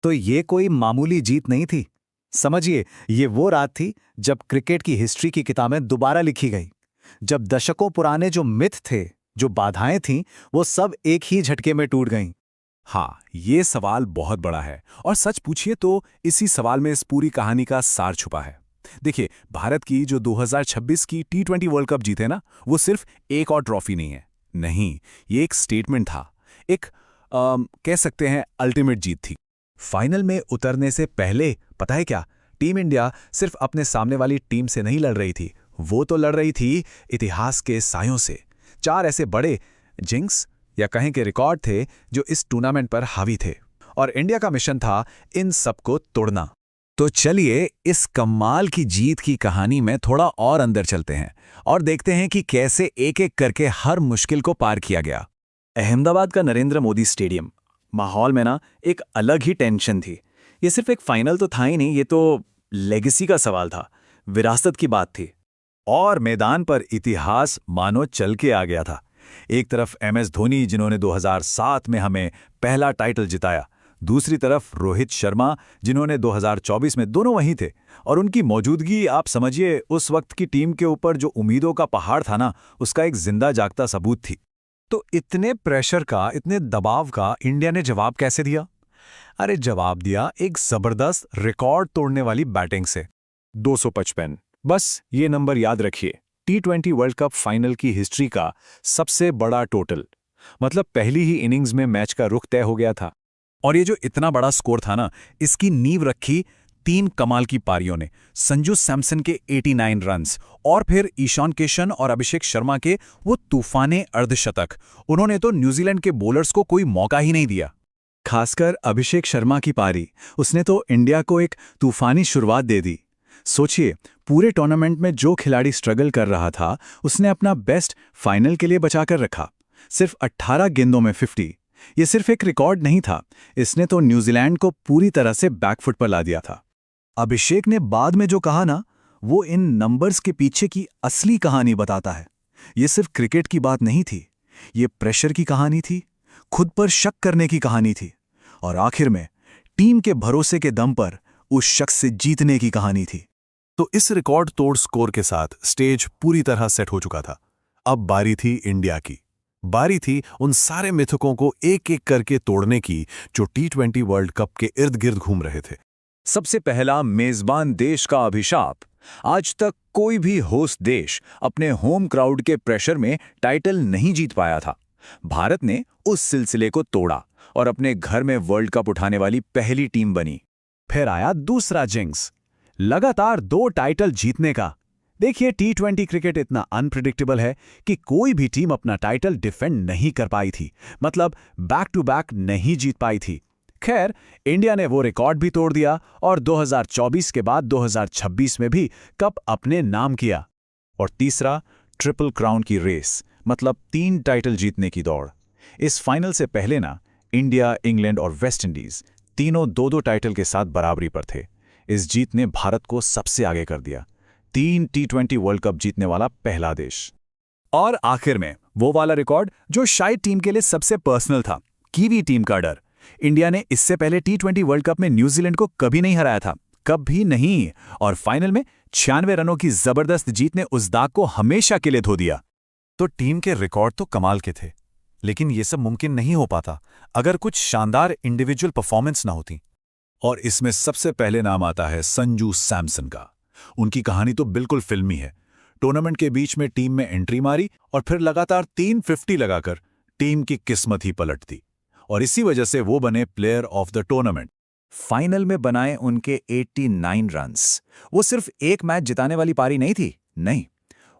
तो ये कोई मामूली जीत नहीं थी। समझिए, ये वो रात थी जब क्रिकेट की हिस्ट्री की किताबें दोबारा लिखी गई। जब दशकों पुराने जो मिथ थे, जो बाधाएं थीं, वो सब एक ही झटके में टूट गईं। हाँ, ये सवाल बहुत बड़ा है और सच पूछिए तो इसी सवाल में इस पूरी कहानी का सार छुपा है। देखिए, भारत की जो 2026 की टी20 वर्ल्ड कप जीते ना, वो सिर्फ एक और ट्रॉफी नहीं है। नहीं, ये एक स्टेटमेंट था। एक कह सकते हैं अल्टीमेट जीत थी। फाइनल में उतरने से पहले पता है क्या, टीम इंडिया सिर्फ अपने सामने वाली टीम से नहीं लड़ रही थी, वो तो लड़ रही थी इतिहास के सायों से। चार ऐसे बड़े जिंक्स या कहें कि रिकॉर्ड थे जो इस टूर्नामेंट पर हावी थे, और इंडिया का मिशन था इन सबको तोड़ना। तो चलिए इस कमाल की जीत की कहानी में थोड़ा और अंदर चलते हैं और देखते हैं कि कैसे एक एक करके हर मुश्किल को पार किया गया। अहमदाबाद का नरेंद्र मोदी स्टेडियम, माहौल में ना एक अलग ही टेंशन थी। ये सिर्फ एक फाइनल तो था ही नहीं, ये तो लेगेसी का सवाल था, विरासत की बात थी। और मैदान पर इतिहास मानो चल के आ गया था। एक तरफ MS धोनी, जिन्होंने 2007 में हमें पहला टाइटल जिताया, दूसरी तरफ रोहित शर्मा, जिन्होंने 2024 में, दोनों वहीं थे। और उनकी मौजूदगी, आप समझिए, उस वक्त की टीम के ऊपर जो उम्मीदों का पहाड़ था ना, उसका एक जिंदा जागता सबूत थी। तो इतने प्रेशर का, इतने दबाव का इंडिया ने जवाब कैसे दिया? अरे जवाब दिया एक जबरदस्त रिकॉर्ड तोड़ने वाली बैटिंग से। 255, बस ये नंबर याद रखिए। टी20 वर्ल्ड कप फाइनल की हिस्ट्री का सबसे बड़ा टोटल। मतलब पहली ही इनिंग्स में मैच का रुख तय हो गया था। और ये जो इतना बड़ा स्कोर था ना, इसकी नींव रखी तीन कमाल की पारियों ने। संजू सैमसन के 89 रन्स, और फिर ईशान किशन और अभिषेक शर्मा के वो तूफाने अर्धशतक। उन्होंने तो न्यूजीलैंड के बॉलर्स को कोई मौका ही नहीं दिया। खासकर अभिषेक शर्मा की पारी, उसने तो इंडिया को एक तूफानी शुरुआत दे दी। सोचिए, पूरे टूर्नामेंट में जो खिलाड़ी स्ट्रगल कर रहा था, उसने अपना बेस्ट फाइनल के लिए बचाकर रखा। सिर्फ 18 गेंदों में 50। ये सिर्फ एक रिकॉर्ड नहीं था, इसने तो न्यूजीलैंड को पूरी तरह से बैकफुट पर ला दिया था। अभिषेक ने बाद में जो कहा ना, वो इन नंबर्स के पीछे की असली कहानी बताता है। ये सिर्फ क्रिकेट की बात नहीं थी, ये प्रेशर की कहानी थी, खुद पर शक करने की कहानी थी, और आखिर में टीम के भरोसे के दम पर उस शख्स से जीतने की कहानी थी। तो इस रिकॉर्ड तोड़ स्कोर के साथ स्टेज पूरी तरह सेट हो चुका था। अब बारी थी इंडिया की। बारी थी उन सारे मिथकों को एक एक करके तोड़ने की जो टी20 वर्ल्ड कप के इर्द गिर्द घूम रहे थे। सबसे पहला, मेजबान देश का अभिशाप। आज तक कोई भी होस्ट देश अपने होम क्राउड के प्रेशर में टाइटल नहीं जीत पाया था। भारत ने उस सिलसिले को तोड़ा और अपने घर में वर्ल्ड कप उठाने वाली पहली टीम बनी। फिर आया दूसरा जिंक्स, लगातार 2 टाइटल जीतने का। देखिए, टी20 क्रिकेट इतना अनप्रिडिक्टेबल है कि कोई भी टीम अपना टाइटल डिफेंड नहीं कर पाई थी, मतलब बैक टू बैक नहीं जीत पाई थी। खैर, इंडिया ने वो रिकॉर्ड भी तोड़ दिया और 2024 के बाद 2026 में भी कप अपने नाम किया। और तीसरा, ट्रिपल क्राउन की रेस, मतलब 3 टाइटल जीतने की दौड़। इस फाइनल से पहले ना, इंडिया, इंग्लैंड और वेस्ट इंडीज तीनों 2-2 टाइटल के साथ बराबरी पर थे। इस जीत ने भारत को सबसे आगे कर दिया, 3 टी20 वर्ल्ड कप जीतने वाला पहला देश। और आखिर में वो वाला रिकॉर्ड जो शायद टीम के लिए सबसे पर्सनल था, कीवी टीम का डर। इंडिया ने इससे पहले टी20 वर्ल्ड कप में न्यूजीलैंड को कभी नहीं हराया था, कभी नहीं। और फाइनल में 96 रनों की जबरदस्त जीत ने उस दाग को हमेशा के लिए धो दिया। तो टीम के रिकॉर्ड तो कमाल के थे, लेकिन ये सब मुमकिन नहीं हो पाता अगर कुछ शानदार इंडिविजुअल परफॉर्मेंस ना होती। और इसमें सबसे पहले नाम आता है संजू सैमसन का। उनकी कहानी तो बिल्कुल फिल्मी है। टूर्नामेंट के बीच में टीम में एंट्री मारी और फिर लगातार 350 लगाकर टीम की किस्मत ही पलट दी, और इसी वजह से वो बने player of the tournament. Final में बनाए उनके 89 रन्स, वो सिर्फ एक मैच जिताने वाली पारी नहीं थी, नहीं,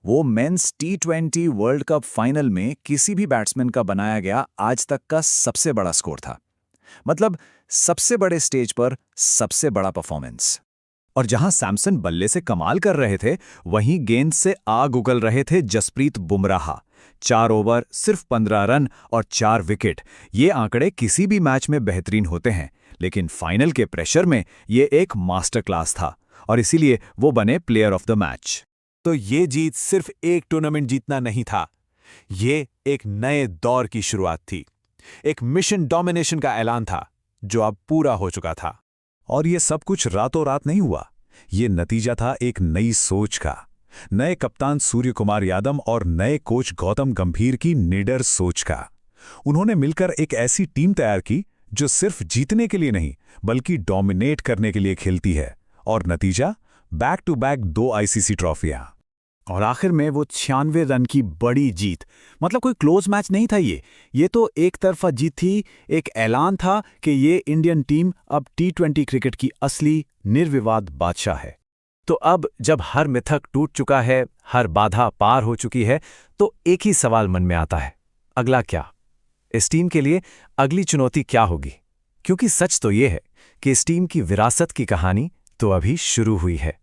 वो मेंस टी20 वर्ल्ड कप फाइनल में किसी भी बैट्समैन का बनाया गया आज तक का सबसे बड़ा स्कोर था। मतलब सबसे बड़े स्टेज पर सबसे बड़ा परफॉर्मेंस। और जहां सैमसन बल्ले से कमाल कर रहे थे, वहीं गेंद से आग उगल रहे थे जसप्रीत बुमराह। 4 ओवर, सिर्फ 15 रन और 4 विकेट। ये आंकड़े किसी भी मैच में बेहतरीन होते हैं, लेकिन फाइनल के प्रेशर में ये एक मास्टर क्लास था, और इसीलिए वो बने प्लेयर ऑफ द मैच। तो ये जीत सिर्फ एक टूर्नामेंट जीतना नहीं था, ये एक नए दौर की शुरुआत थी। एक मिशन डोमिनेशन का ऐलान था। जो अब पूरा हो चुका था। और ये सब कुछ रातों रात नहीं हुआ। ये नतीजा था एक नई सोच का, नए कप्तान सूर्य कुमार यादव और नए कोच गौतम गंभीर की निडर सोच का। उन्होंने मिलकर एक ऐसी टीम तैयार की जो सिर्फ जीतने के लिए नहीं बल्कि डोमिनेट करने के लिए खेलती है। और नतीजा, बैक टू बैक 2 आईसीसी ट्रॉफियां। और आखिर में वो 96 रन की बड़ी जीत। मतलब कोई क्लोज मैच नहीं था ये तो एक तरफा जीत थी, एक ऐलान था कि ये इंडियन टीम अब T20 क्रिकेट की असली निर्विवाद बादशाह है। तो अब जब हर मिथक टूट चुका है, हर बाधा पार हो चुकी है, तो एक ही सवाल मन में आता है, अगला क्या? इस टीम के लिए अगली चुनौती क्या होगी? क्योंकि सच तो ये है कि इस टीम की विरासत की कहानी तो अभी शुरू हुई है।